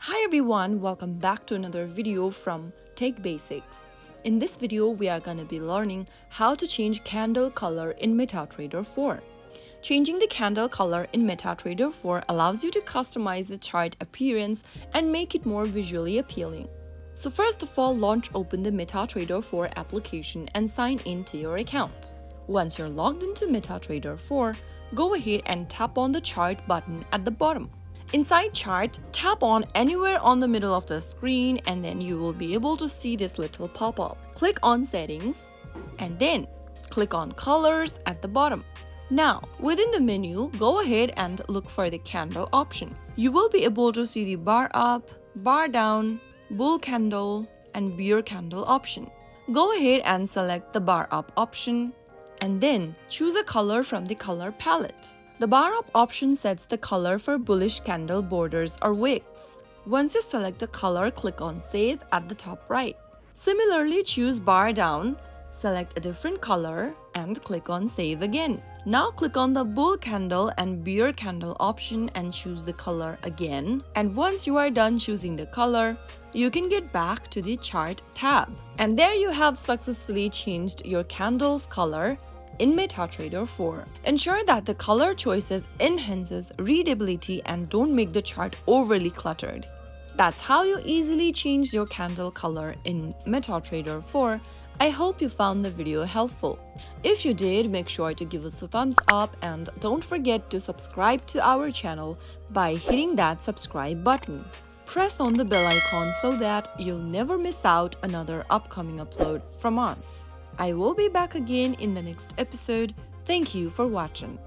Hi everyone, welcome back to another video from Tech Basics. In this video, we are going to be learning how to change candle color in Metatrader 4. Changing the candle color in Metatrader 4 allows you to customize the chart appearance and make it more visually appealing. So first of all, open the Metatrader 4 application and sign in to your account. Once you're logged into Metatrader 4, go ahead and tap on the chart button at the bottom. Inside chart, tap on anywhere on the middle of the screen and then you will be able to see this little pop-up. Click on settings and then click on colors at the bottom. Now, within the menu, go ahead and look for the candle option. You will be able to see the bar up, bar down, bull candle and bear candle option. Go ahead and select the bar up option and then choose a color from the color palette. The bar up option sets the color for bullish candle borders or wicks. Once you select a color, click on Save at the top right. Similarly, choose bar down, select a different color, and click on Save again. Now click on the bull candle and bear candle option and choose the color again. And once you are done choosing the color, you can get back to the chart tab. And there you have successfully changed your candle's color in Metatrader 4. Ensure that the color choices enhances readability and don't make the chart overly cluttered. That's how you easily change your candle color in Metatrader 4. I hope you found the video helpful. If you did, make sure to give us a thumbs up and don't forget to subscribe to our channel by hitting that subscribe button. Press on the bell icon so that you'll never miss out another upcoming upload from us. I will be back again in the next episode. Thank you for watching.